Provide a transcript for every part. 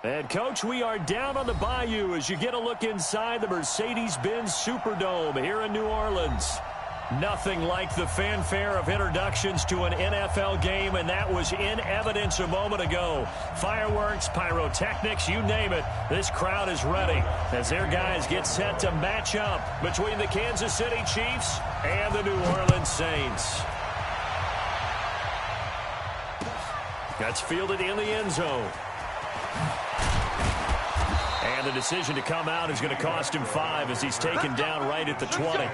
And, Coach, we are down on the Bayou as you get a look inside the Mercedes-Benz Superdome here in New Orleans. Nothing like the fanfare of introductions to an NFL game, and that was in evidence a moment ago. Fireworks, pyrotechnics, you name it. This crowd is ready as their guys get set to match up between the Kansas City Chiefs and the New Orleans Saints. That's fielded in the end zone. And the decision to come out is going to cost him 5 as he's taken down right at the 20.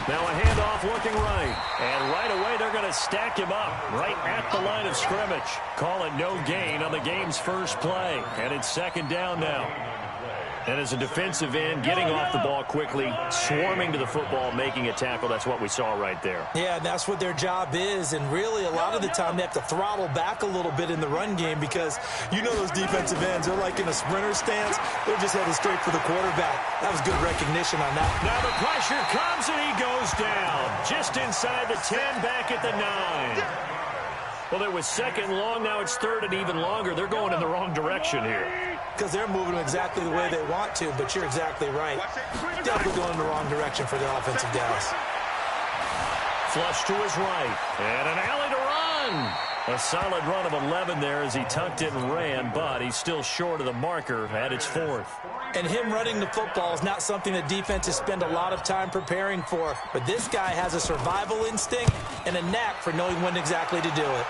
Now a handoff looking right. And right away they're going to stack him up right at the line of scrimmage. Call it no gain on the game's first play. And it's second down now. And as a defensive end, getting off the ball quickly, swarming to the football, making a tackle, that's what we saw right there. Yeah, and that's what their job is. And really, a lot of the time, they have to throttle back a little bit in the run game because you know those defensive ends, they're like in a sprinter stance. They're just headed straight for the quarterback. That was good recognition on that. Now the pressure comes, and he goes down. Just inside the 10, back at the 9. Well, it was second long. Now it's third and even longer. They're going in the wrong direction here. Because they're moving them exactly the way they want to, but you're exactly right. Definitely going in the wrong direction for the offensive guys. Flush to his right. And an alley to run. A solid run of 11 there as he tucked it and ran, but he's still short of the marker at its 4th. And him running the football is not something that defenses spend a lot of time preparing for. But this guy has a survival instinct and a knack for knowing when exactly to do it.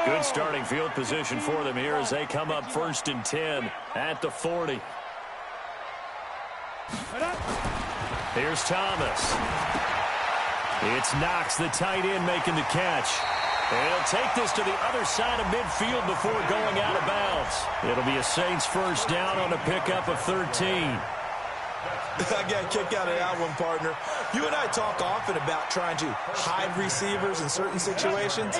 Good starting field position for them here as they come up 1st and 10 at the 40. Here's Thomas. It's Knox, the tight end, making the catch. And he'll take this to the other side of midfield before going out of bounds. It'll be a Saints first down on a pickup of 13. I got a kick out of that one, partner. You and I talk often about trying to hide receivers in certain situations,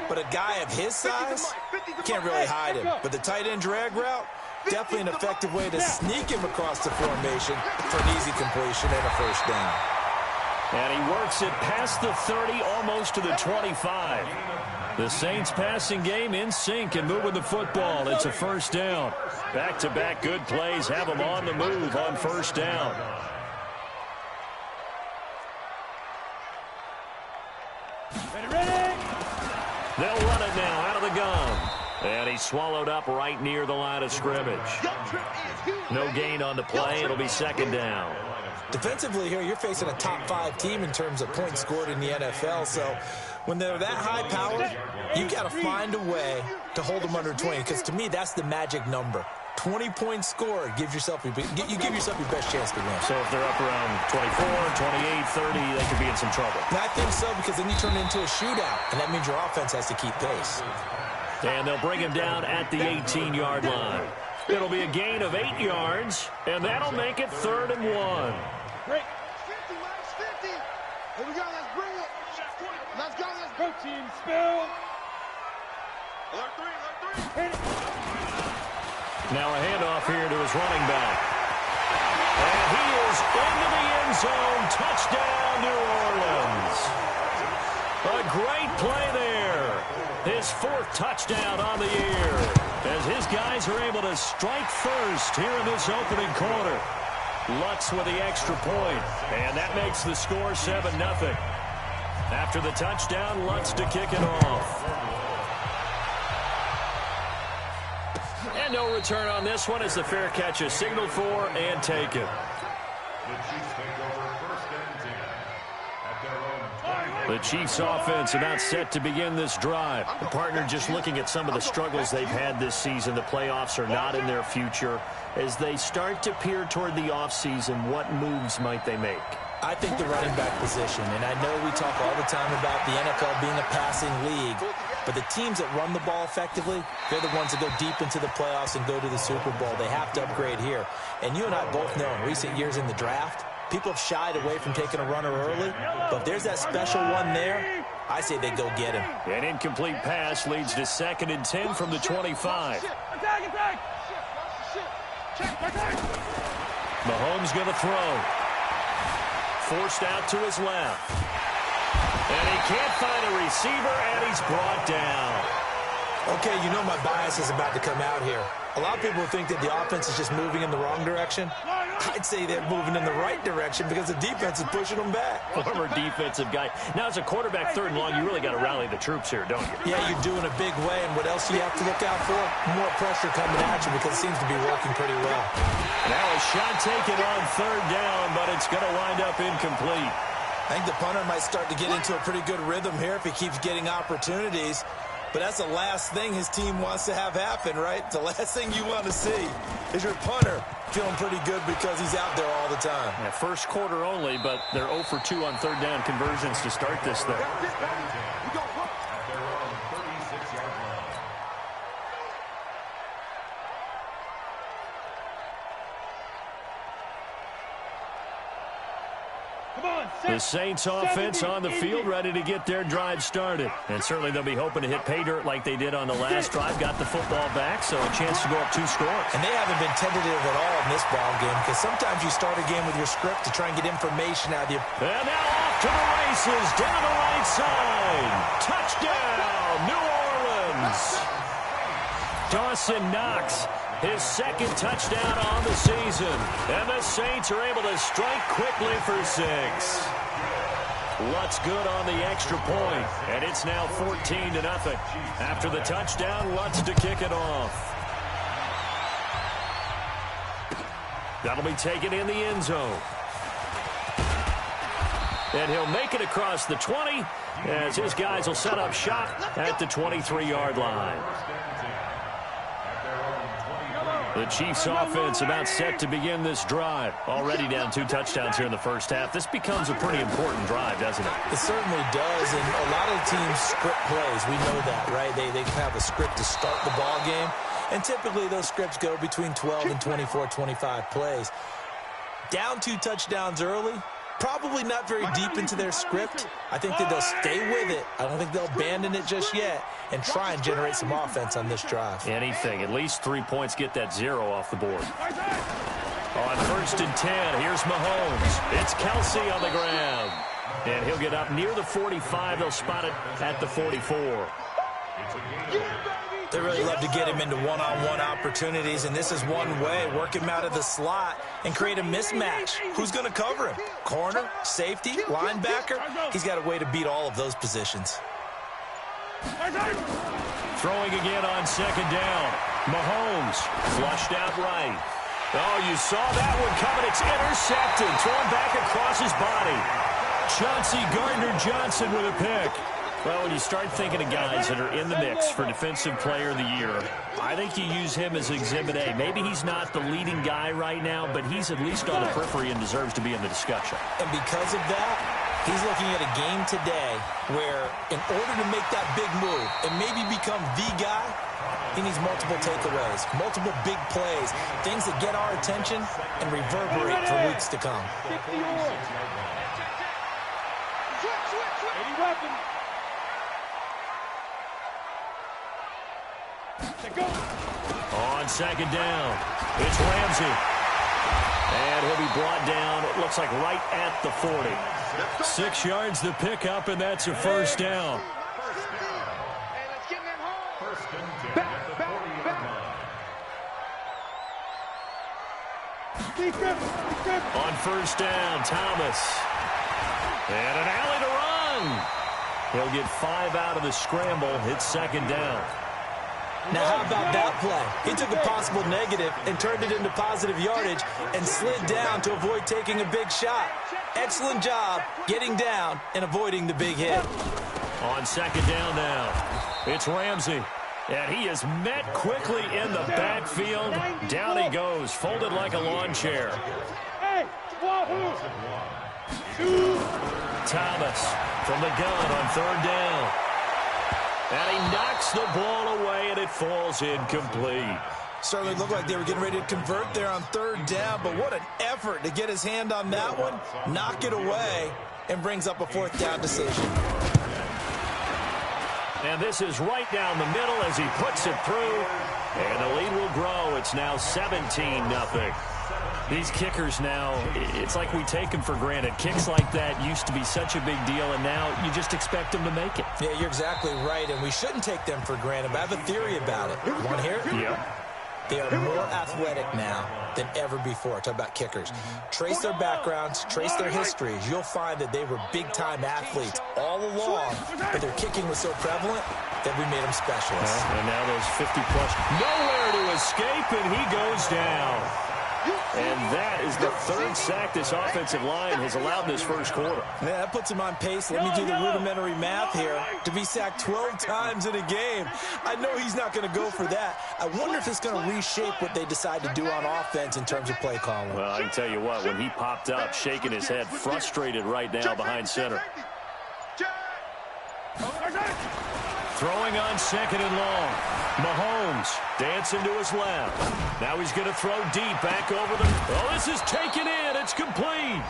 but a guy of his size, you can't really hide him. But the tight end drag route, definitely an effective way to sneak him across the formation for an easy completion and a first down. And he works it past the 30, almost to the 25. The Saints passing game in sync and moving the football. It's a first down. Back-to-back good plays have them on the move on first down. They'll run it now out of the gun. And he's swallowed up right near the line of scrimmage. No gain on the play. It'll be second down. Defensively here, you're facing a top-5 team in terms of points scored in the NFL. So when they're that high-powered, you got to find a way to hold them under 20. Because to me, that's the magic number. 20 points scored gives yourself you give yourself your best chance to win. So if they're up around 24, 28, 30, they could be in some trouble. And I think so, because then you turn it into a shootout, and that means your offense has to keep pace. And they'll bring him down at the 18-yard line. It'll be a gain of 8 yards, and that'll make it 3rd and 1. Great. 50, minus 50. Here we go. Let's bring it. Let's go. Let's go, team. Spill. Alert 3. Alert 3. Hit it. Now a handoff here to his running back. And he is into the end zone. Touchdown, New Orleans. A great play there. His 4th touchdown on the year. As his guys are able to strike first here in this opening quarter. Lutz with the extra point. And that makes the score 7-0. After the touchdown, Lutz to kick it off. And no return on this one as the fair catch is signaled for and taken. The Chiefs offense about set to begin this drive. The partner just looking at some of the struggles they've had this season. The playoffs are not in their future. As they start to peer toward the offseason, what moves might they make? I think the running back position, and I know we talk all the time about the NFL being a passing league, but the teams that run the ball effectively, they're the ones that go deep into the playoffs and go to the Super Bowl. They have to upgrade here. And you and I both know in recent years in the draft, people have shied away from taking a runner early, but if there's that special one there, I say they go get him. An incomplete pass leads to 2nd and 10 from the 25. Mahomes going to throw. Forced out to his left. And he can't find a receiver, and he's brought down. Okay, you know my bias is about to come out here. A lot of people think that the offense is just moving in the wrong direction. I'd say they're moving in the right direction because the defense is pushing them back. Former defensive guy. Now, as a quarterback, 3rd and long, you really got to rally the troops here, don't you? Yeah, you're doing a big way, and what else do you have to look out for? More pressure coming at you because it seems to be working pretty well. Now a shot taken on 3rd down, but it's going to wind up incomplete. I think the punter might start to get into a pretty good rhythm here if he keeps getting opportunities. But that's the last thing his team wants to have happen, right? The last thing you want to see is your punter feeling pretty good because he's out there all the time. Yeah, first quarter only, but they're 0 for 2 on 3rd down conversions to start this thing. The Saints offense on the field, ready to get their drive started. And certainly they'll be hoping to hit pay dirt like they did on the last drive. Got the football back, so a chance to go up 2 scores. And they haven't been tentative at all in this ball game because sometimes you start a game with your script to try and get information out of you. And now off to the races, down the right side. Touchdown, New Orleans. Dawson Knox, his 2nd touchdown on the season. And the Saints are able to strike quickly for 6. Lutz good on the extra point, and it's now 14-0. After the touchdown, Lutz to kick it off. That'll be taken in the end zone. And he'll make it across the 20 as his guys will set up shop at the 23-yard line. The Chiefs offense about set to begin this drive. Already down 2 touchdowns here in the first half. This becomes a pretty important drive, doesn't it? It certainly does, and a lot of teams script plays. We know that, right? They have a script to start the ball game, and typically those scripts go between 12 and 24, 25 plays. Down 2 touchdowns early, probably not very deep into their script. I think that they'll stay with it. I don't think they'll abandon it just yet and try and generate some offense on this drive. Anything. At least 3 points, get that 0 off the board. On 1st and 10, here's Mahomes. It's Kelsey on the ground. And he'll get up near the 45. They'll spot it at the 44. They really love to get him into one-on-one opportunities, and this is one way. Work him out of the slot and create a mismatch. Who's going to cover him? Corner, safety, linebacker? He's got a way to beat all of those positions. Throwing again on 2nd down. Mahomes flushed out right. Oh, you saw that one coming. It's intercepted. Thrown back across his body. Chauncey Gardner-Johnson with a pick. Well, when you start thinking of guys that are in the mix for Defensive Player of the Year, I think you use him as Exhibit A. Maybe he's not the leading guy right now, but he's at least on the periphery and deserves to be in the discussion. And because of that, he's looking at a game today where in order to make that big move and maybe become the guy, he needs multiple takeaways, multiple big plays, things that get our attention and reverberate for weeks to come. On 2nd down, it's Ramsey. And he'll be brought down, it looks like right at the 40. 6 yards the pickup, and that's a 1st down. On 1st down, Thomas. And an alley to run. He'll get 5 out of the scramble. It's 2nd down. Now, how about that play? He took a possible negative and turned it into positive yardage and slid down to avoid taking a big shot. Excellent job getting down and avoiding the big hit. On 2nd down now, it's Ramsey. And he is met quickly in the backfield. Down he goes, folded like a lawn chair. Thomas from the gun on third down. And he knocks the ball away, and it falls incomplete. Certainly looked like they were getting ready to convert there on third down, but what an effort to get his hand on that one, knock it away, and brings up a fourth down decision. And this is right down the middle as he puts it through. And the lead will grow. It's now 17-0. These kickers now, it's like we take them for granted. Kicks like that used to be such a big deal, and now you just expect them to make it. Yeah, you're exactly right, and we shouldn't take them for granted, but I have a theory about it. You want to hear it? Yep. They are more athletic now than ever before. Talk about kickers. Trace their backgrounds, trace their histories. You'll find that they were big-time athletes all along, but their kicking was so prevalent that we made them specialists. And now those 50-plus, nowhere to escape, and he goes down. And that is the third sack this offensive line has allowed in this first quarter. Yeah, that puts him on pace. Let me do the rudimentary math here. To be sacked 12 times in a game, I know he's not going to go for that. I wonder if it's going to reshape what they decide to do on offense in terms of play calling. Well, I can tell you what, when he popped up, shaking his head, frustrated right now behind center. Throwing on second and long. Mahomes dancing to his left. Now he's going to throw deep back over the... Oh, this is taken in. It's complete.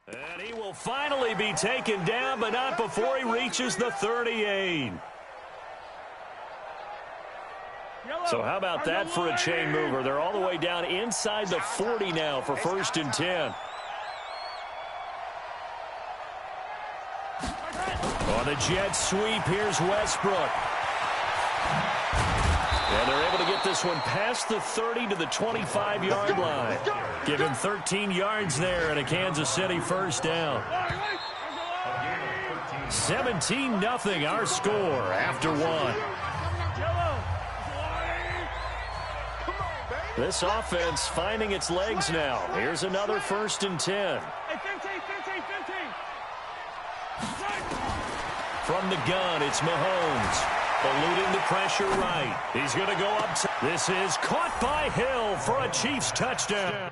And he will finally be taken down, but not before he reaches the 38. So how about that for a chain mover? They're all the way down inside the 40 now for 1st and 10. On the jet sweep, here's Westbrook. And they're able to get this one past the 30 to the 25-yard line. Give him 13 yards there and a Kansas City first down. 17-0 our score after one. This offense finding its legs now. Here's another 1st and 10. From the gun, it's Mahomes. Eluding the pressure right. He's going to go up. This is caught by Hill for a Chiefs touchdown.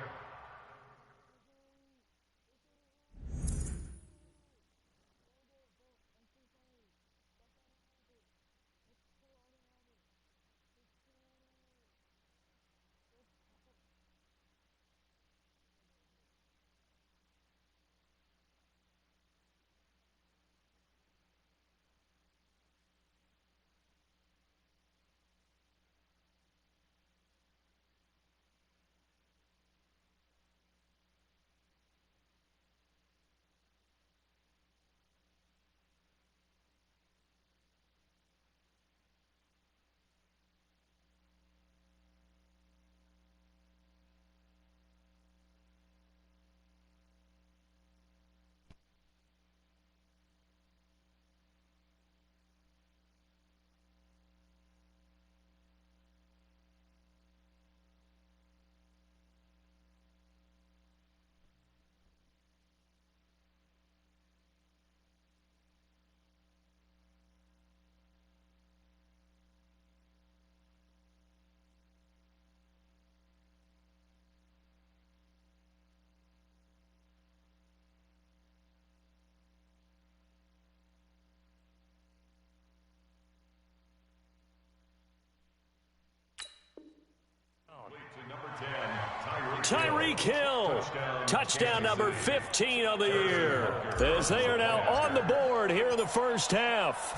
Tyreek Hill. Touchdown number 15 of the year. As they are now on the board here in the first half.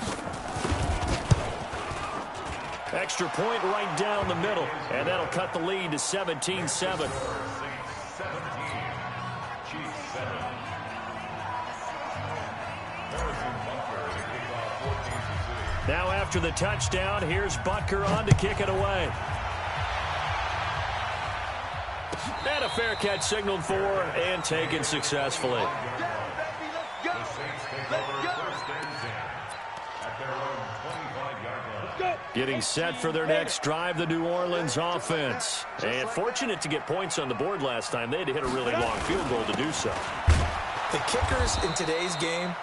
Extra point right down the middle. And that'll cut the lead to 17-7. Now after the touchdown, here's Butker on to kick it away. And a fair catch signaled for and taken successfully. Getting set for their next drive, the New Orleans offense. And fortunate to get points on the board last time. They had to hit a really long field goal to do so. The kickers in today's game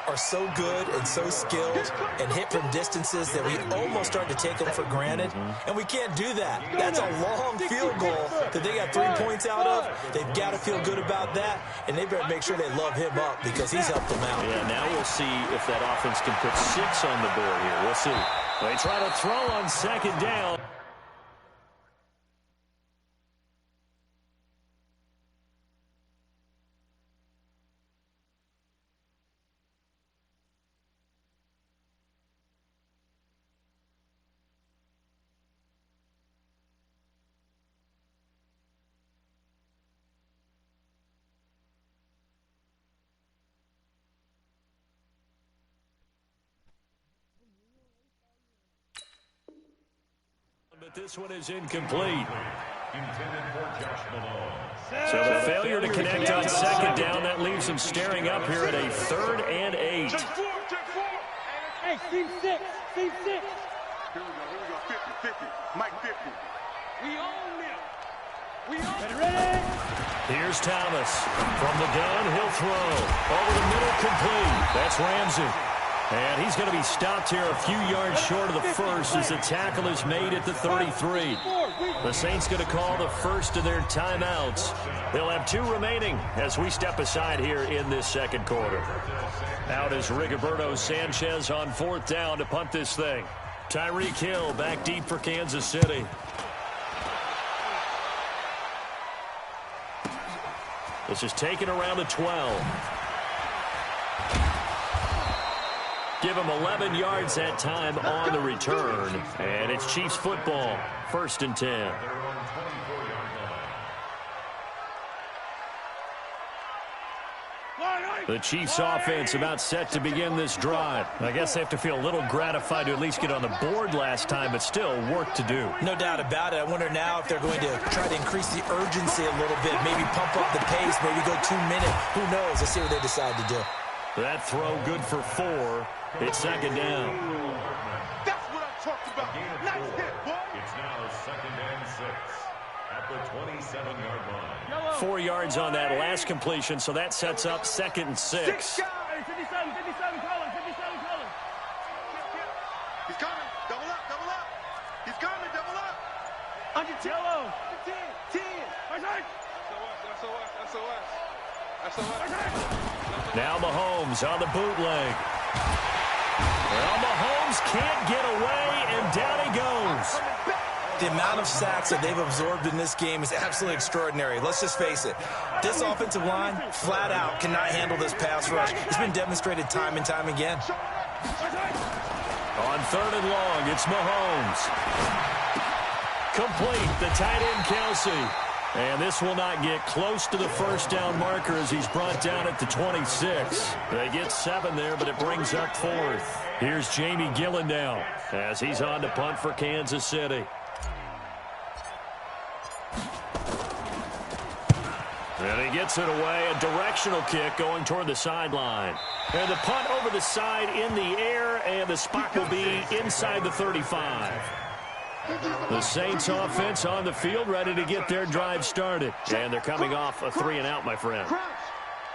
are so good and so skilled and hit from distances that we almost start to take them for granted. And we can't do that. That's a long field goal that they got 3 points out of. They've got to feel good about that, and they better make sure they love him up because he's helped them out. Yeah, now we'll see if that offense can put 6 on the board here. We'll see. They try to throw on second down. But this one is incomplete. So the failure to connect on second down, that leaves them staring up here at a 3rd and 8. Hey, team 6. Team 6. Here we go. 50. Mike 50. We own them. We own them. Ready? Here's Thomas. From the gun, he'll throw. Over the middle, complete. That's Ramsey. And he's going to be stopped here a few yards short of the first as the tackle is made at the 33. The Saints going to call the first of their timeouts. They'll have 2 remaining as we step aside here in this second quarter. Out is Rigoberto Sanchez on 4th down to punt this thing. Tyreek Hill back deep for Kansas City. This is taken around the 12. Give him 11 yards that time on the return. And it's Chiefs football. 1st and 10. The Chiefs offense about set to begin this drive. I guess they have to feel a little gratified to at least get on the board last time, but still work to do. No doubt about it. I wonder now if they're going to try to increase the urgency a little bit, maybe pump up the pace, maybe go 2 minutes. Who knows? Let's see what they decide to do. That throw good for 4. It's second down. That's what I'm talking about. Nice hit, boy. It's now 2nd and 6 at the 27-yard line. 4 yards on that last completion, so that sets up 2nd and 6. 57, Collins. He's coming. Double up. He's coming, double up. Under yellow. 10. SOS. Now Mahomes on the bootleg. Well, Mahomes can't get away, and down he goes. The amount of sacks that they've absorbed in this game is absolutely extraordinary. Let's just face it. This offensive line, flat out, cannot handle this pass rush. It's been demonstrated time and time again. On 3rd and long, it's Mahomes. Complete, the tight end Kelsey. And this will not get close to the first down marker as he's brought down at the 26. They get 7 there, but it brings up 4th. Here's Jamie Gillen now as he's on to punt for Kansas City. And he gets it away, a directional kick going toward the sideline. And the punt over the side in the air, and the spot will be inside the 35. The Saints offense on the field, ready to get their drive started. And they're coming off a 3-and-out, my friend.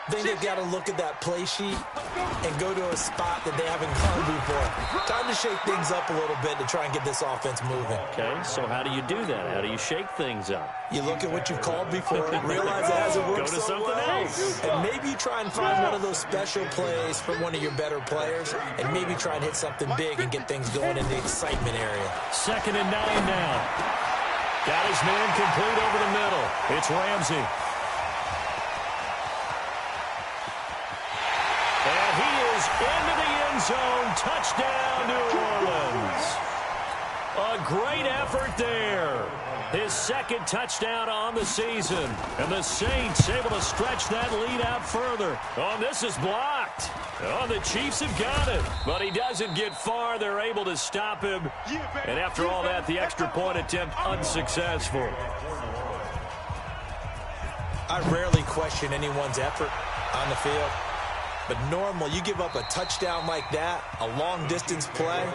I think they've got to look at that play sheet and go to a spot that they haven't gone before. Time to shake things up a little bit to try and get this offense moving. Okay, so how do you do that? How do you shake things up? You look at what you've called before, realize it hasn't worked Go to something else. and maybe try and find one of those special plays from one of your better players, and maybe try and hit something big and get things going in the excitement area. 2nd and 9 now. Got his man complete over the middle. It's Ramsey. And he is into the end zone. Touchdown, New Orleans. A great effort there. His second touchdown on the season. And the Saints able to stretch that lead out further. Oh, this is blocked. Oh, the Chiefs have got it. But he doesn't get far. They're able to stop him. And after all that, the extra point attempt unsuccessful. I rarely question anyone's effort on the field. But normally, you give up a touchdown like that, a long-distance play,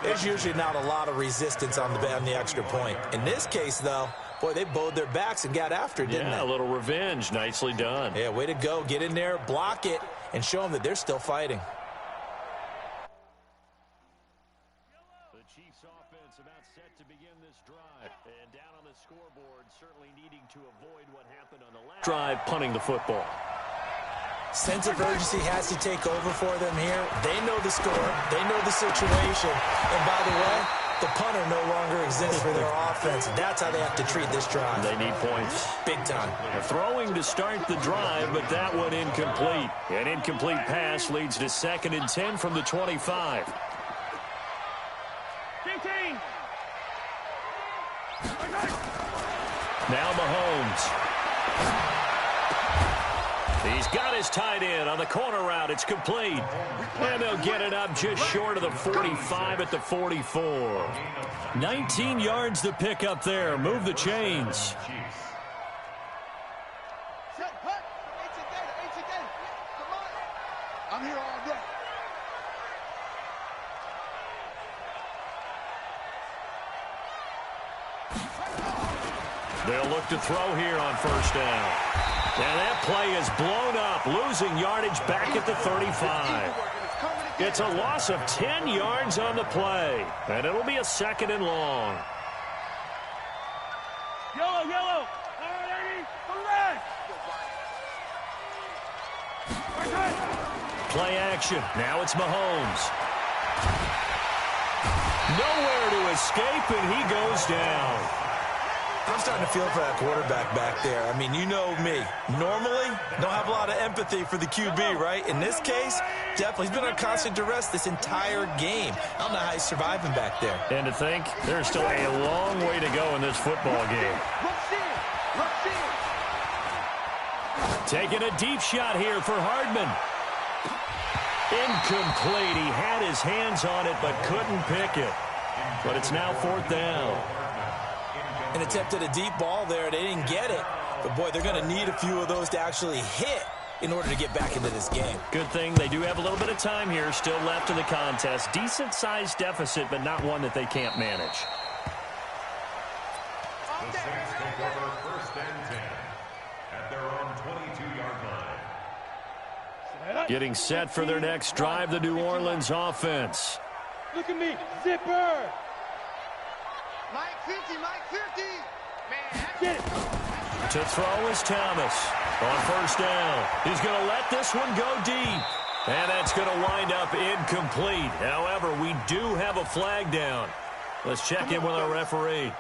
there's usually not a lot of resistance on the extra point. In this case, though, boy, they bowed their backs and got after it, didn't they? Yeah, a little revenge. Nicely done. Yeah, way to go. Get in there, block it, and show them that they're still fighting. The Chiefs offense about set to begin this drive. And down on the scoreboard, certainly needing to avoid what happened on the last drive, punting the football. Sense of urgency has to take over for them here. They know the score. They know the situation. And by the way, the punter no longer exists for their offense. That's how they have to treat this drive. They need points. Big time. They're throwing to start the drive, but that one incomplete. An incomplete pass leads to 2nd and 10 from the 25. 15. Now Mahomes. He's got his tight end on the corner route. It's complete. And they'll get it up just short of the 45 at the 44. 19 yards to pick up there. Move the chains. I'm here all day. They'll look to throw here on first down. And that play is blown up, losing yardage back at the 35. It's a loss of 10 yards on the play, and it'll be a 2nd and long. Yellow, yellow. All right, Eddie, come Play action. Now it's Mahomes. Nowhere to escape, and he goes down. I'm starting to feel for that quarterback back there. I mean, you know me. Normally, don't have a lot of empathy for the QB, right? In this case, definitely. He's been on constant duress this entire game. I don't know how he's surviving back there. And to think, there's still a long way to go in this football game. Taking a deep shot here for Hardman. Incomplete. He had his hands on it, but couldn't pick it. But it's now 4th down. An attempt at a deep ball there. They didn't get it. But, boy, they're going to need a few of those to actually hit in order to get back into this game. Good thing they do have a little bit of time here still left in the contest. Decent-sized deficit, but not one that they can't manage. The Saints take over 1st and 10 at their own 22-yard line. Getting set for their next drive, the New Orleans offense. Look at me, zipper. Mike 50, Mike 50. Man, get it. To throw is Thomas on first down. He's going to let this one go deep. And that's going to wind up incomplete. However, we do have a flag down. Let's check in with our referee.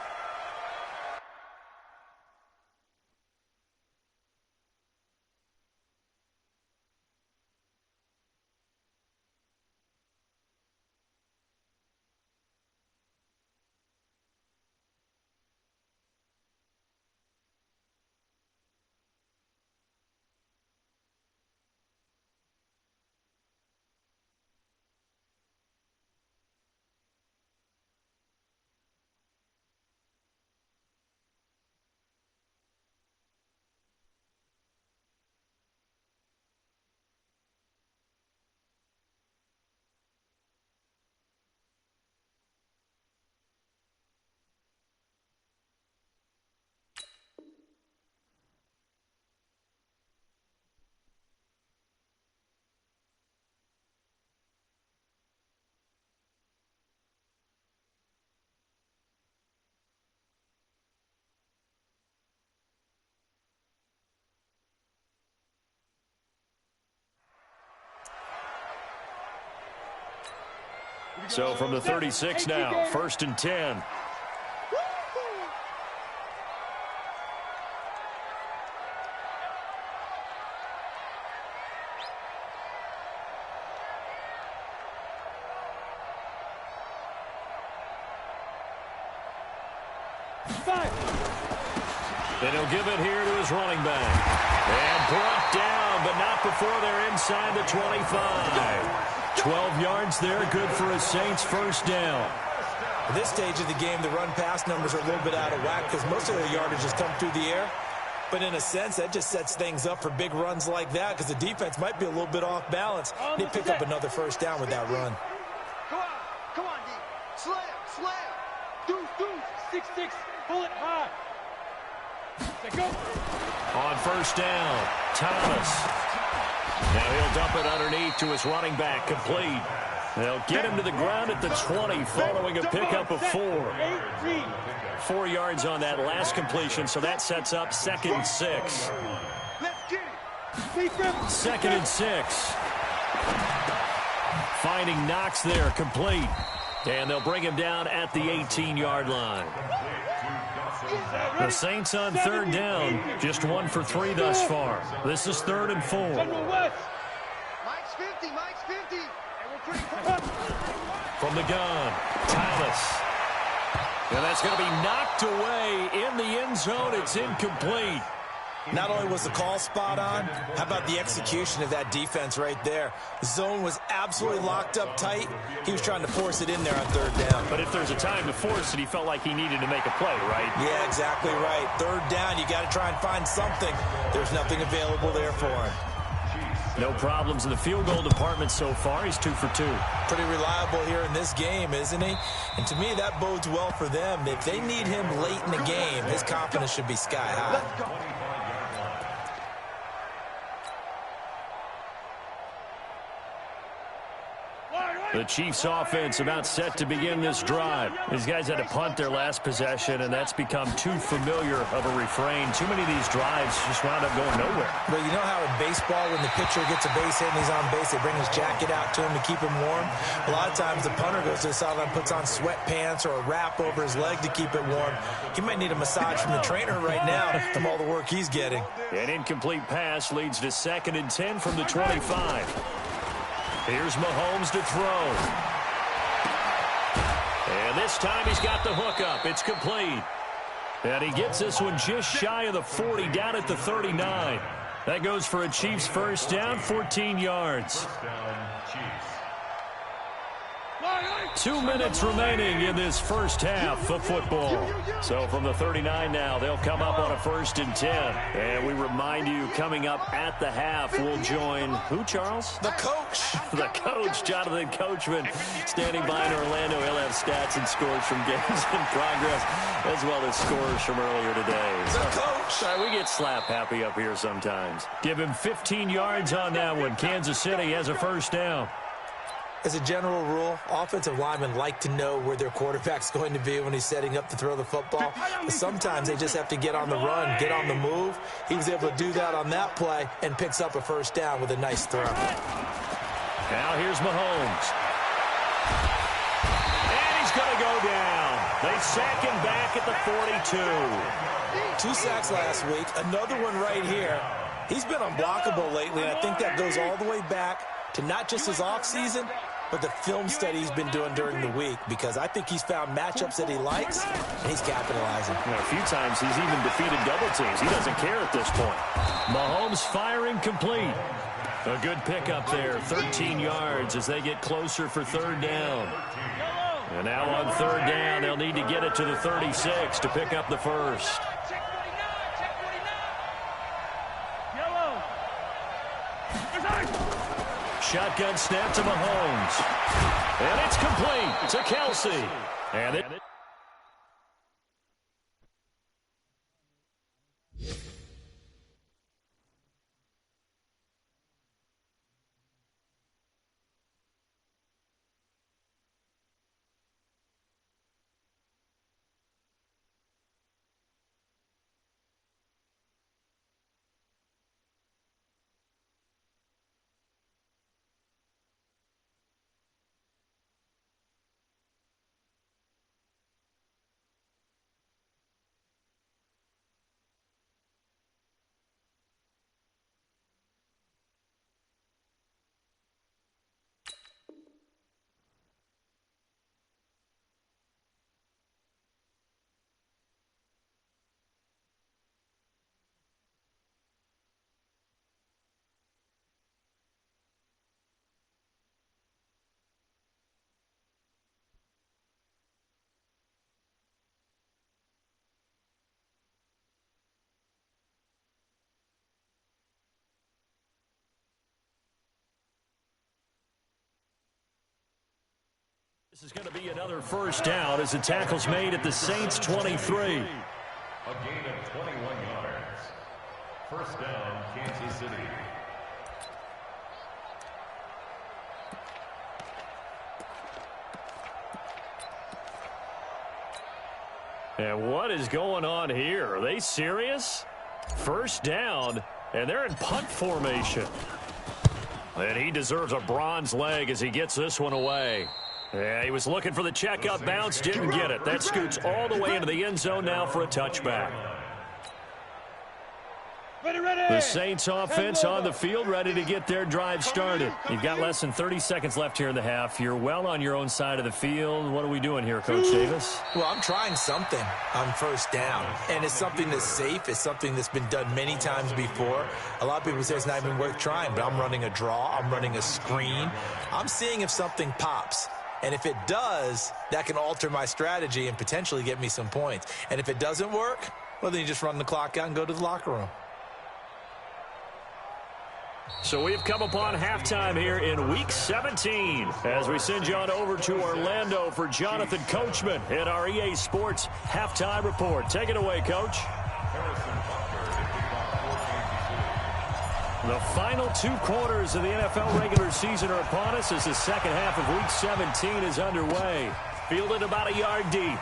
So from the 36 now, 1st and 10. Then he'll give it here to his running back. And brought down, but not before they're inside the 25. 12 yards there, good for a Saints first down. At this stage of the game, the run-pass numbers are a little bit out of whack because most of their yardage has come through the air. But in a sense, that just sets things up for big runs like that because the defense might be a little bit off balance. They pick up another first down with that run. Come on, D. Slam. Deuce. 6-6, bullet high. Go. On first down, Thomas. Now he'll dump it underneath to his running back, complete. They'll get him to the ground at the 20 following a pickup of 4. 4 yards on that last completion, so that sets up 2nd and 6. 2nd and 6. Finding Knox there, complete. And they'll bring him down at the 18-yard line. The Saints on third down, just 1 for 3 thus far. This is 3rd and 4. Mike's 50. From the gun, Thomas. And that's going to be knocked away in the end zone. It's incomplete. Not only was the call spot on, how about the execution of that defense right there? The zone was absolutely locked up tight. He was trying to force it in there on third down. But if there's a time to force it, he felt like he needed to make a play, right? Yeah, exactly right. Third down, you got to try and find something. There's nothing available there for him. No problems in the field goal department so far. He's 2 for 2. Pretty reliable here in this game, isn't he? And to me, that bodes well for them. If they need him late in the game, his confidence should be sky high. The Chiefs offense about set to begin this drive. These guys had to punt their last possession, and that's become too familiar of a refrain. Too many of these drives just wound up going nowhere. But you know how in baseball, when the pitcher gets a base hit and he's on base, they bring his jacket out to him to keep him warm? A lot of times the punter goes to the sideline, puts on sweatpants or a wrap over his leg to keep it warm. He might need a massage from the trainer right now from all the work he's getting. An incomplete pass leads to 2nd and 10 from the 25. Here's Mahomes to throw. And this time he's got the hookup. It's complete. And he gets this one just shy of the 40, down at the 39. That goes for a Chiefs first down, 14 yards. 2 minutes remaining in this first half of football. So from the 39 now, they'll come up on a 1st and 10. And we remind you, coming up at the half, we'll join who, Charles? The coach. The coach, Jonathan Coachman, standing by in Orlando. He'll have stats and scores from games in progress, as well as scores from earlier today. The coach. We get slap happy up here sometimes. Give him 15 yards on that one. Kansas City has a first down. As a general rule, offensive linemen like to know where their quarterback's going to be when he's setting up to throw the football. But sometimes they just have to get on the run, get on the move. He was able to do that on that play and picks up a first down with a nice throw. Now here's Mahomes. And he's going to go down. They sack him back at the 42. 2 sacks last week, another one right here. He's been unblockable lately, and I think that goes all the way back to not just his offseason, but the film study he's been doing during the week, because I think he's found matchups that he likes, and he's capitalizing. A few times he's even defeated double teams. He doesn't care at this point. Mahomes firing complete. A good pickup there, 13 yards as they get closer for 3rd down. And now on 3rd down, they'll need to get it to the 36 to pick up the first. Shotgun snap to Mahomes. And it's complete to Kelsey. And it This is going to be another first down as the tackle's made at the Saints 23. A gain of 21 yards. First down, Kansas City. And what is going on here? Are they serious? First down, and they're in punt formation. And he deserves a bronze leg as he gets this one away. Yeah, he was looking for the checkup bounce, didn't get it. That scoots all the way into the end zone now for a touchback. The Saints offense on the field, ready to get their drive started. You've got less than 30 seconds left here in the half. You're well on your own side of the field. What are we doing here, Coach Davis? Well, I'm trying something on first down, and it's something that's safe. It's something that's been done many times before. A lot of people say it's not even worth trying, but I'm running a draw. I'm running a screen. I'm seeing if something pops. And if it does, that can alter my strategy and potentially get me some points. And if it doesn't work, well, then you just run the clock out and go to the locker room. So we've come upon halftime here in Week 17 as we send you on over to Orlando for Jonathan Coachman in our EA Sports Halftime Report. Take it away, Coach. The final 2 quarters of the NFL regular season are upon us as the second half of Week 17 is underway. Fielded about a yard deep.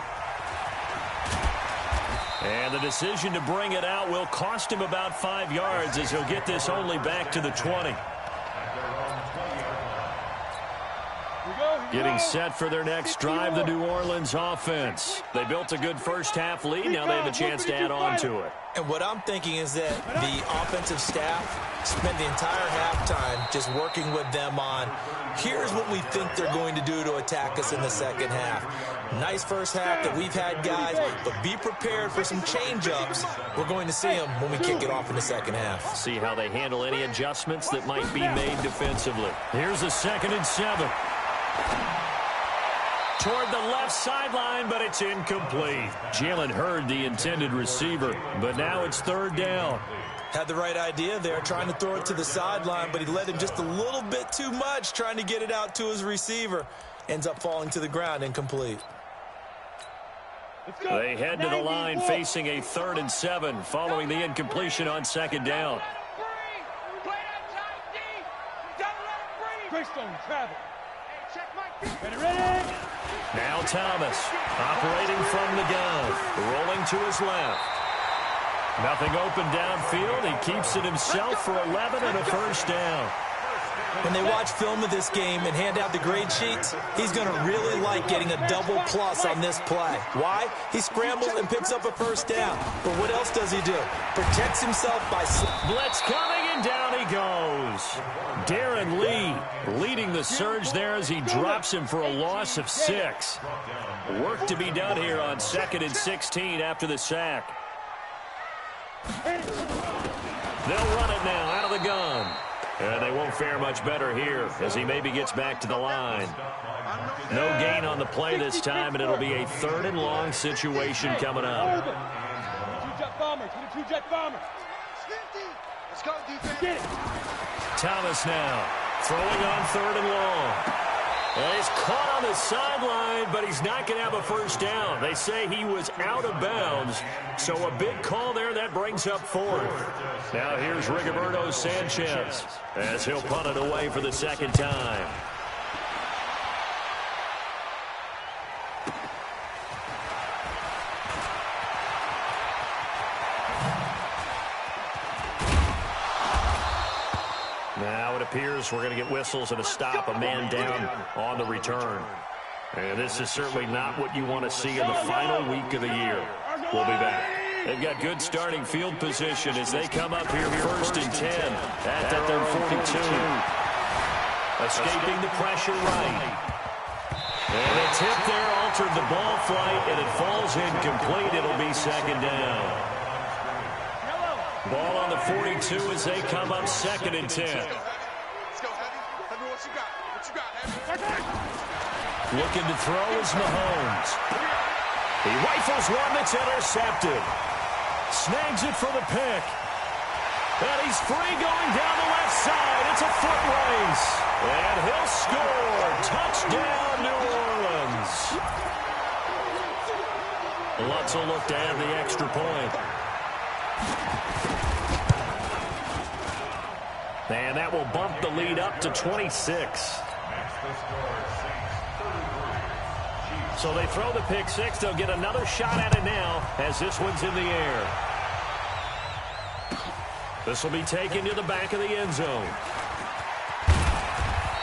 And the decision to bring it out will cost him about 5 yards as he'll get this only back to the 20. Getting set for their next drive, the New Orleans offense. They built a good first half lead. Now they have a chance to add on to it. And what I'm thinking is that the offensive staff spent the entire halftime just working with them on, here's what we think they're going to do to attack us in the second half. Nice first half that we've had, guys, but be prepared for some change-ups. We're going to see them when we kick it off in the second half. See how they handle any adjustments that might be made defensively. Here's a 2nd and 7. Toward the left sideline, but it's incomplete. Jalen Hurd, the intended receiver, but now it's 3rd down. Had the right idea there, trying to throw it to the sideline, but he led him just a little bit too much, trying to get it out to his receiver. Ends up falling to the ground, incomplete. They head to the line facing a 3rd and 7 following the incompletion on 2nd down. Now Thomas operating from the gun, rolling to his left. Nothing open downfield. He keeps it himself for 11 and a first down. When they watch film of this game and hand out the grade sheets, he's going to really like getting a double plus on this play. Why? He scrambles and picks up a first down. But what else does he do? Protects himself by... Blitz coming, and down he goes. Darren Lee leading the surge there as he drops him for a loss of 6. Work to be done here on 2nd and 16 after the sack. They'll run it now out of the gun. And they won't fare much better here as he maybe gets back to the line. No gain on the play this time, and it'll be a 3rd and long situation coming up. Thomas now throwing on 3rd and long. And he's caught on the sideline, but he's not going to have a first down. They say he was out of bounds, so a big call there. That brings up 4th. Now here's Rigoberto Sanchez as he'll punt it away for the 2nd time. Now it appears we're going to get whistles and a stop, a man down on the return. And this is certainly not what you want to see in the final week of the year. We'll be back. They've got good starting field position as they come up here 1st and 10 at their own 42. Escaping the pressure right. And a tip there altered the ball flight, and it falls incomplete. It'll be 2nd down. Ball on the 42 as they come up 2nd and 10. Looking to throw is Mahomes. He rifles one that's intercepted. Snags it for the pick. And he's free going down the left side. It's a foot race. And he'll score. Touchdown, New Orleans. Lutz will look to add the extra point. And that will bump the lead up to 26. So they throw the pick six. They'll get another shot at it now as this one's in the air. This will be taken to the back of the end zone.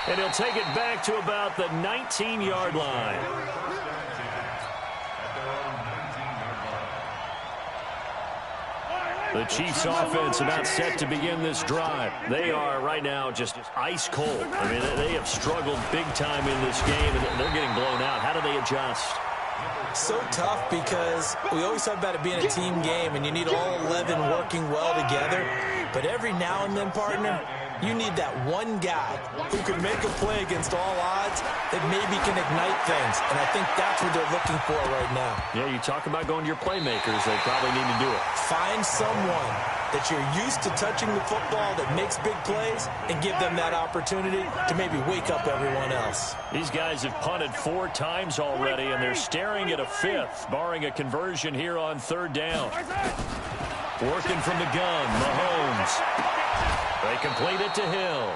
And he'll take it back to about the 19-yard line. The Chiefs offense about set to begin this drive. They are right now just ice cold. I mean, they have struggled big time in this game, and they're getting blown out. How do they adjust? So tough because we always talk about it being a team game, and you need all 11 working well together. But every now and then, partner, you need that one guy who can make a play against all odds that maybe can ignite things. And I think that's what they're looking for right now. Yeah, you talk about going to your playmakers. They probably need to do it. Find someone that you're used to touching the football that makes big plays and give them that opportunity to maybe wake up everyone else. These guys have punted 4 times already, and they're staring at a 5th, barring a conversion here on 3rd down. Working from the gun, Mahomes. They complete it to Hill.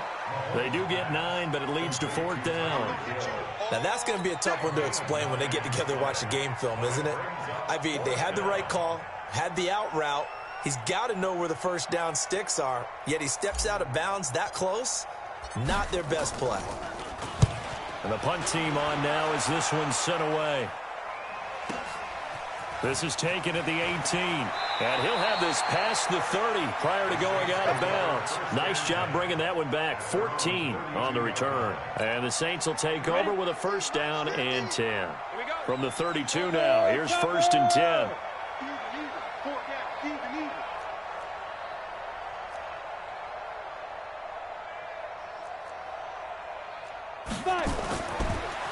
They do get 9, but it leads to 4th down. Now, that's going to be a tough one to explain when they get together and watch the game film, isn't it? I mean, they had the right call, had the out route. He's got to know where the first down sticks are, yet he steps out of bounds that close. Not their best play. And the punt team on now as this one's sent away. This is taken at the 18. And he'll have this past the 30 prior to going out of bounds. Nice job bringing that one back. 14 on the return. And the Saints will take over with a 1st down and 10. From the 32 now, here's 1st and 10.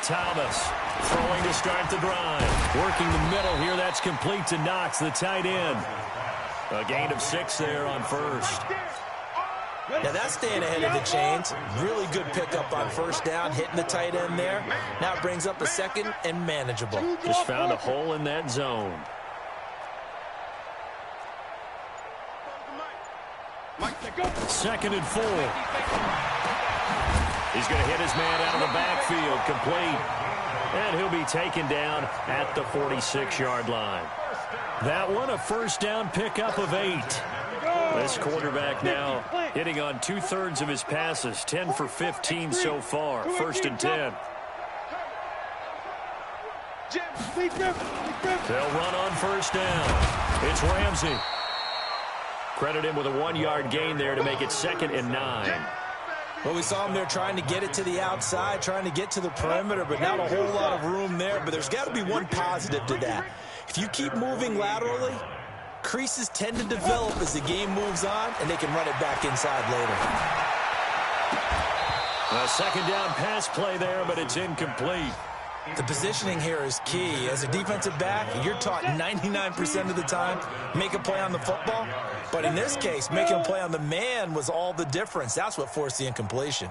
Thomas throwing to start the drive. Working the middle here. That's complete to Knox, the tight end. A gain of 6 there on 1st. Now that's staying ahead of the chains. Really good pickup on 1st down, hitting the tight end there. Now it brings up a 2nd and manageable. Just found a hole in that zone. Second and 4. He's going to hit his man out of the backfield, complete. And he'll be taken down at the 46-yard line. That one, a 1st down pickup of 8. This quarterback now hitting on 2/3 of his passes, 10 for 15 so far. 1st and 10. They'll run on 1st down. It's Ramsey. Credit him with a 1-yard gain there to make it 2nd and 9. Well, we saw him there trying to get it to the outside, trying to get to the perimeter, but not a whole lot of room there. But there's got to be one positive to that. If you keep moving laterally, creases tend to develop as the game moves on, and they can run it back inside later. A 2nd down pass play there, but it's incomplete. The positioning here is key. As a defensive back, you're taught 99% of the time, make a play on the football. But in this case, making a play on the man was all the difference. That's what forced the incompletion.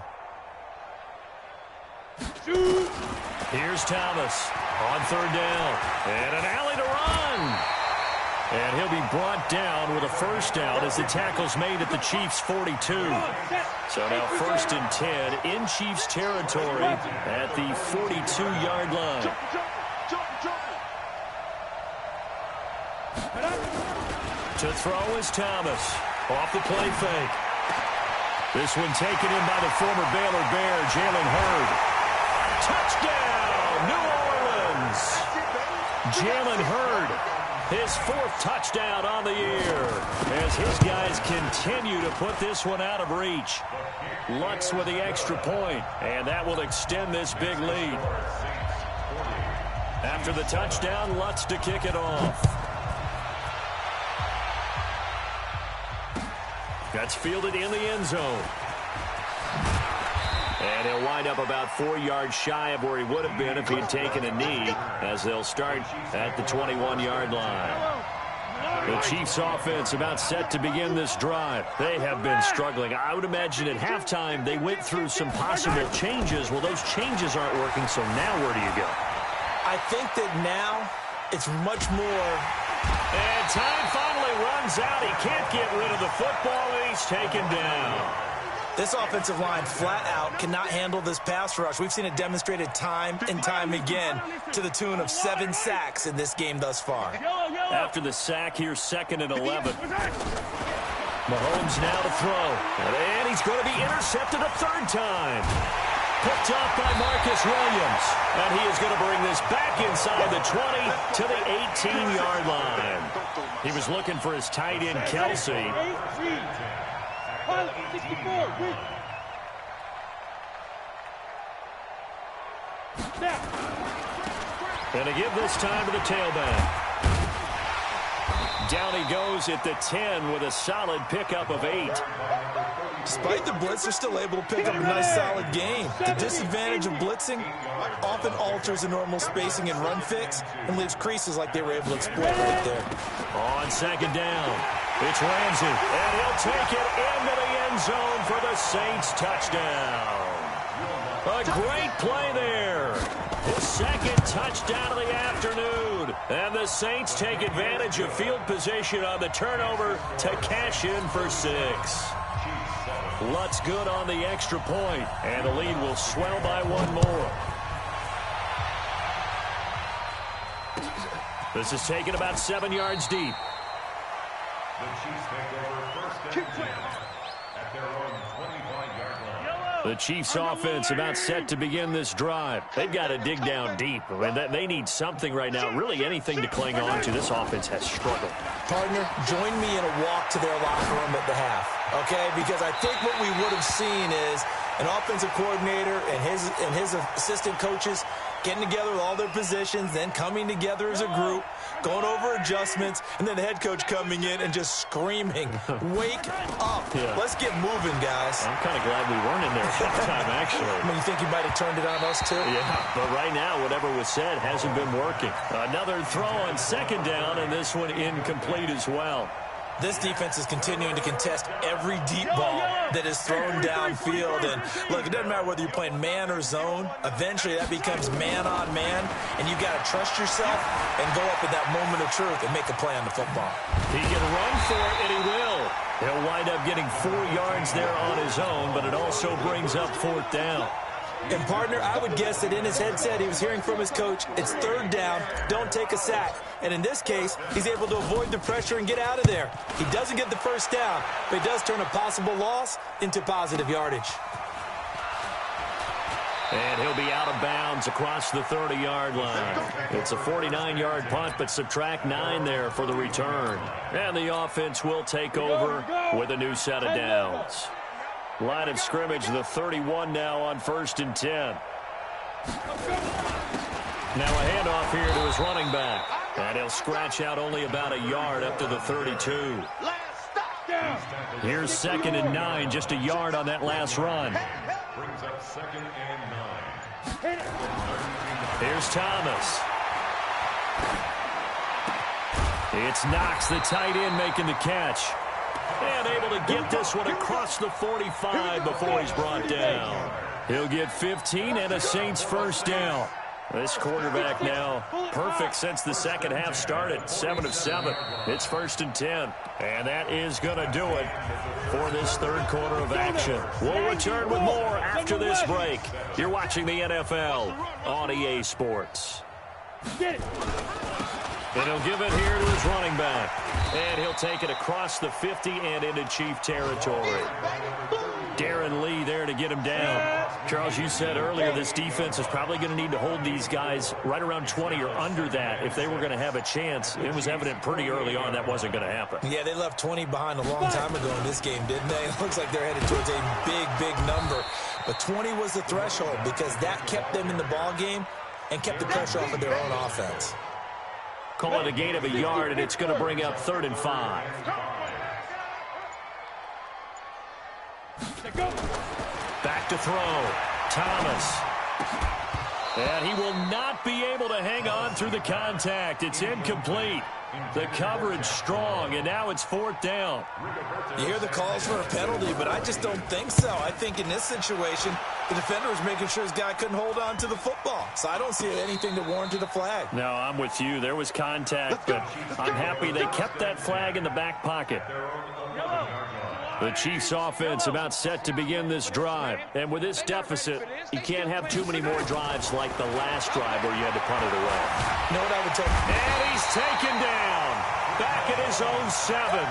Here's Thomas on 3rd down. And an alley to run. And he'll be brought down with a 1st down as the tackle's made at the Chiefs' 42. So now 1st and 10 in Chiefs territory at the 42-yard line. To throw is Thomas. Off the play fake. This one taken in by the former Baylor Bear, Jalen Hurd. Touchdown, New Orleans. Jalen Hurd, his 4th touchdown on the year as his guys continue to put this one out of reach. Lutz with the extra point, and that will extend this big lead. After the touchdown, Lutz to kick it off. That's fielded in the end zone. And he'll wind up about 4 yards shy of where he would have been if he had taken a knee, as they'll start at the 21-yard line. The Chiefs offense about set to begin this drive. They have been struggling. I would imagine at halftime they went through some possible changes. Well, those changes aren't working, so now where do you go? I think that now it's much more. And time finally runs out. He can't get rid of the football, and he's taken down. This offensive line flat out cannot handle this pass rush. We've seen it demonstrated time and time again to the tune of 7 sacks in this game thus far. After the sack, here's 2nd and 11. Mahomes now to throw. And he's going to be intercepted a 3rd time. Picked off by Marcus Williams. And he is going to bring this back inside the 20 to the 18-yard line. He was looking for his tight end, Kelsey. And to give this time to the tailback. Down he goes at the 10 with a solid pickup of 8. Despite the blitz, they're still able to pick up a nice solid gain. The disadvantage of blitzing often alters the normal spacing and run fix and leaves creases like they were able to exploit right there. On 2nd down, it's Ramsey, and he'll take it into the end zone for the Saints touchdown. A great play there. His 2nd touchdown of the afternoon. And the Saints take advantage of field position on the turnover to cash in for 6. Lutz good on the extra point, and the lead will swell by 1 more. This is taken about 7 yards deep. The Chiefs take over 1st and 10 at their own 25-yard line. The Chiefs offense about set to begin this drive. They've got to dig down deep. I mean, they need something right now, really anything to cling on to. This offense has struggled. Partner, join me in a walk to their locker room at the half, okay? Because I think what we would have seen is an offensive coordinator and his assistant coaches getting together with all their positions, then coming together as a group, going over adjustments, and then the head coach coming in and just screaming, wake up. Yeah. Let's get moving, guys. I'm kind of glad we weren't in there at that time, actually. I mean, you think you might have turned it on us, too? Yeah, but right now, whatever was said hasn't been working. Another throw on 2nd down, and this one incomplete as well. This defense is continuing to contest every deep ball that is thrown downfield. And, look, it doesn't matter whether you're playing man or zone. Eventually, that becomes man-on-man, and you've got to trust yourself and go up at that moment of truth and make a play on the football. He can run for it, and he will. He'll wind up getting 4 yards there on his own, but it also brings up 4th down. And, partner, I would guess that in his headset he was hearing from his coach, it's 3rd down, don't take a sack. And in this case, he's able to avoid the pressure and get out of there. He doesn't get the 1st down, but he does turn a possible loss into positive yardage. And he'll be out of bounds across the 30-yard line. It's a 49-yard punt, but subtract 9 there for the return. And the offense will take over with a new set of downs. Line of scrimmage, the 31 now on 1st and 10. Now a handoff here to his running back. And he'll scratch out only about a yard up to the 32. Here's 2nd and 9, just a yard on that last run. Brings up 2nd and 9. Here's Thomas. It's Knox, the tight end, making the catch. And able to get this one across the 45 before he's brought down. He'll get 15 and a Saints 1st down. This quarterback now perfect since the second half started. 7 of 7. It's 1st and 10. And that is going to do it for this 3rd quarter of action. We'll return with more after this break. You're watching the NFL on EA Sports. Get it. And he'll give it here to his running back. And he'll take it across the 50 and into Chief territory. Darren Lee there to get him down. Charles, you said earlier this defense is probably going to need to hold these guys right around 20 or under that if they were going to have a chance. It was evident pretty early on that wasn't going to happen. Yeah, they left 20 behind a long time ago in this game, didn't they? It looks like they're headed towards a big, big number. But 20 was the threshold because that kept them in the ball game and kept the pressure off of their own offense. Call it a gain of a yard, and it's going to bring up 3rd and 5. Back to throw. Thomas. And he will not be able to hang on through the contact. It's incomplete. The coverage strong, and now it's 4th down. You hear the calls for a penalty, but I just don't think so. I think in this situation, the defender was making sure his guy couldn't hold on to the football. So I don't see anything to warrant a flag. No, I'm with you. There was contact, but I'm happy they kept that flag in the back pocket. The Chiefs offense about set to begin this drive. And with this deficit, you can't have too many more drives like the last drive where you had to punt it away. You know what I would tell you? And he's taken down. Back at his own 7.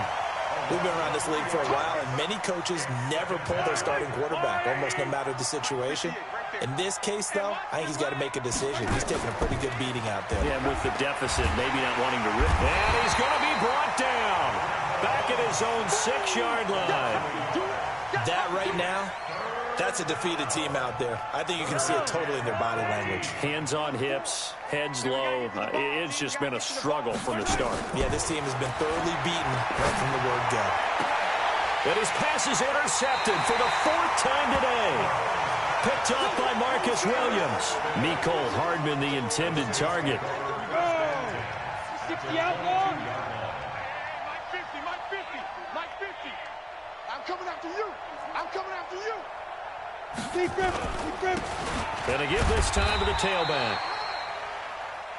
We've been around this league for a while, and many coaches never pull their starting quarterback, almost no matter the situation. In this case, though, I think he's got to make a decision. He's taking a pretty good beating out there. Yeah, and with the deficit, maybe not wanting to rip. And he's going to be brought down. Back at his own 6-yard line. That right now, that's a defeated team out there. I think you can see it totally in their body language. Hands on hips, heads low. It's just been a struggle from the start. Yeah, this team has been thoroughly beaten right from the word go. And his pass is intercepted for the 4th time today. Picked off by Marcus Williams. Mecole Hardman, the intended target. 60 out long. Mike 50. I'm coming after you. I'm coming after you. Deep grip. Gonna give this time to the tailback.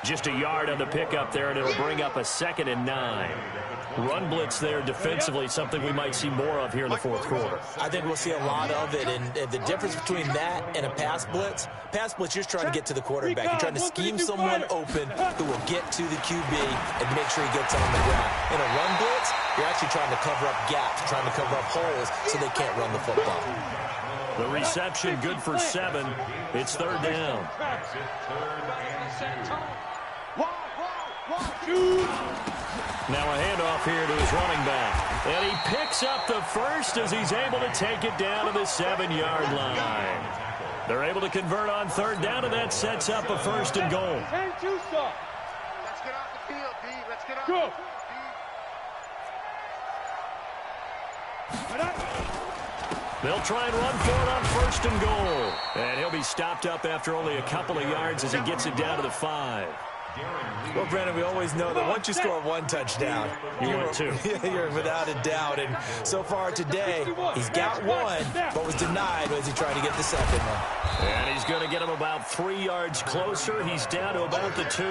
Just a yard on the pickup there, and it'll bring up a 2nd and 9. Run blitz there defensively, something we might see more of here in the 4th quarter. I think we'll see a lot of it, and the difference between that and a pass blitz, you're just trying to get to the quarterback. You're trying to scheme someone open who will get to the QB and make sure he gets on the ground. In a run blitz, you're actually trying to cover up gaps, trying to cover up holes so they can't run the football. The reception good for 7. It's 3rd down. Now a handoff here to his running back. And he picks up the first as he's able to take it down to the 7-yard line. They're able to convert on 3rd down, and that sets up a 1st and goal. Let's get off the field, D. Let's get off the field. They'll try and run for it on 1st and goal. And he'll be stopped up after only a couple of yards as he gets it down to the 5. Well, Brandon, we always know that once you score 1 touchdown, you're 2. You're without a doubt. And so far today, he's got 1, but was denied as he tried to get the 2nd one. And he's going to get him about 3 yards closer. He's down to about the 2.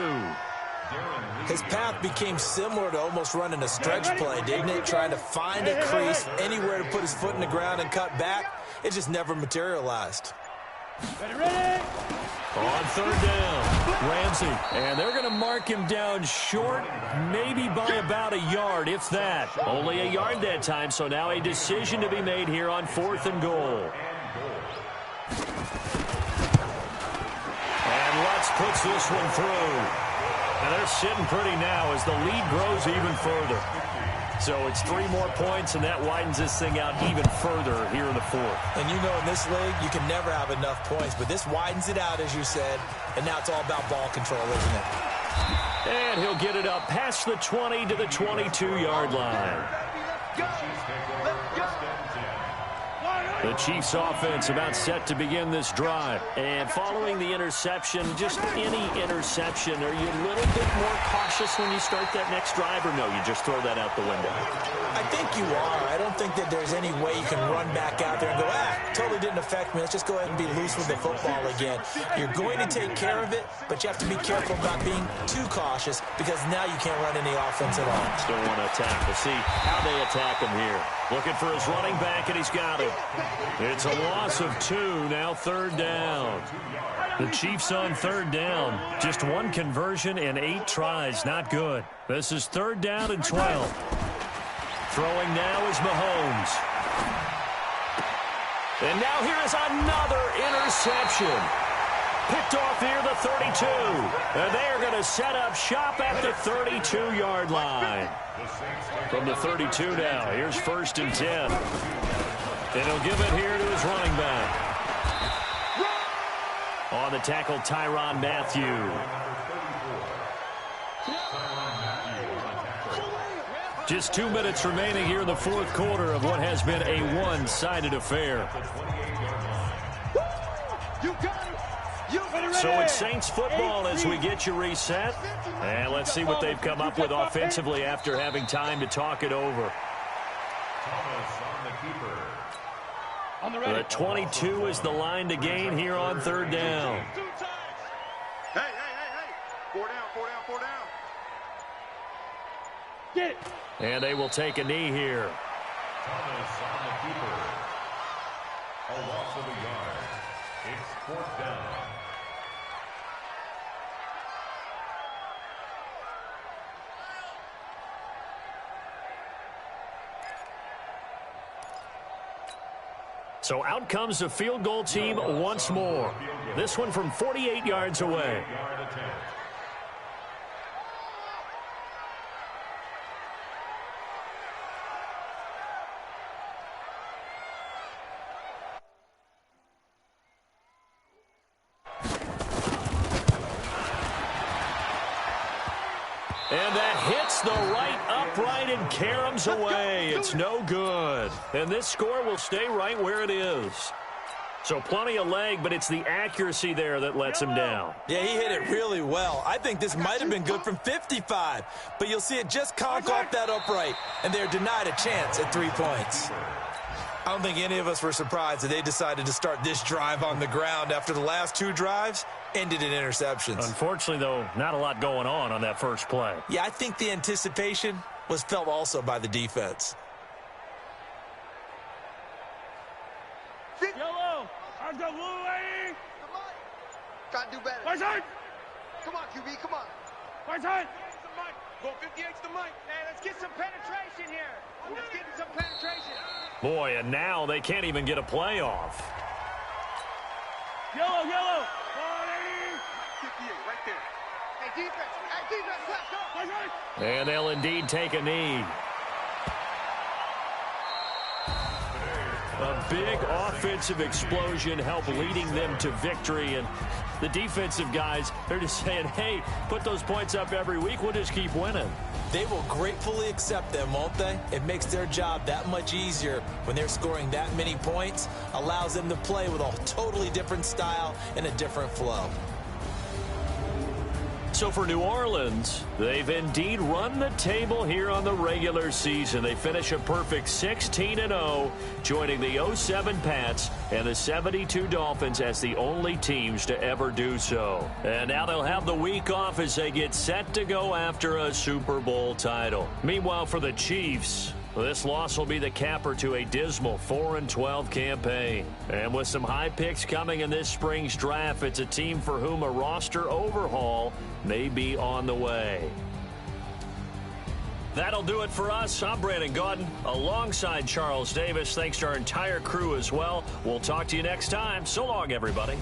His path became similar to almost running a stretch play, didn't it? Trying to find a crease, anywhere to put his foot in the ground and cut back. It just never materialized. Ready? On 3rd down, Ramsey. And they're going to mark him down short, maybe by about a yard, if that. Only a yard that time, so now a decision to be made here on 4th and goal. And Lutz puts this one through. And they're sitting pretty now as the lead grows even further. So it's 3 more points, and that widens this thing out even further here in the 4th. And you know in this league, you can never have enough points, but this widens it out, as you said, and now it's all about ball control, isn't it? And he'll get it up past the 20 to the 22-yard line. The Chiefs offense about set to begin this drive. And following the interception, just any interception, are you a little bit more cautious when you start that next drive, or no, you just throw that out the window? I think you are. I don't think that there's any way you can run back out there and go, totally didn't affect me. Let's just go ahead and be loose with the football again. You're going to take care of it, but you have to be careful about being too cautious because now you can't run any offense at all. Still want to attack. We'll see how they attack him here. Looking for his running back, and he's got it. It's a loss of 2, now 3rd down. The Chiefs on 3rd down. Just 1 conversion and 8 tries. Not good. This is 3rd down and 12. Throwing now is Mahomes. And now here is another interception. Picked off here the 32. And they are going to set up shop at the 32-yard line. From the 32 now, here's 1st and 10. And he'll give it here to his running back. On the tackle, Tyrann Mathieu. Just 2 minutes remaining here in the 4th quarter of what has been a one-sided affair. You got it. You So it's Saints football as we get you reset. And let's see what they've come up with offensively after having time to talk it over. The 22 is the line to gain here on third down. Hey. 4 down. Get it. And they will take a knee here. Thomas on the keeper. A loss of a yard. It's 4th down. So out comes the field goal team once more. This one from 48 yards away. And that hits the right upright and caroms away. It's no good. And this score will stay right where it is. So plenty of leg, but it's the accuracy there that lets him down. Yeah, he hit it really well. I think this might have been good from 55. But you'll see it just conk off that upright, and they're denied a chance at 3 points. I don't think any of us were surprised that they decided to start this drive on the ground after the last 2 drives ended in interceptions. Unfortunately, though, not a lot going on that first play. Yeah, I think the anticipation was felt also by the defense. Yellow. I'm the blue lady. Got to do better. My side. Come on, QB. Come on. My side. Go 58's the mic. Hey, let's get some penetration here. Let's get some penetration. Boy, and now they can't even get a play off. Yellow. 58 right there. Hey, defense. Let's go. My side. And they'll indeed take a knee. A big offensive explosion helped leading them to victory. And the defensive guys, they're just saying, hey, put those points up every week. We'll just keep winning. They will gratefully accept them, won't they? It makes their job that much easier when they're scoring that many points. Allows them to play with a totally different style and a different flow. So for New Orleans, they've indeed run the table here on the regular season. They finish a perfect 16-0, joining the 07 Pats and the 72 Dolphins as the only teams to ever do so. And now they'll have the week off as they get set to go after a Super Bowl title. Meanwhile, for the Chiefs, this loss will be the capper to a dismal 4-12 campaign. And with some high picks coming in this spring's draft, it's a team for whom a roster overhaul may be on the way. That'll do it for us. I'm Brandon Gaudin alongside Charles Davis. Thanks to our entire crew as well. We'll talk to you next time. So long, everybody.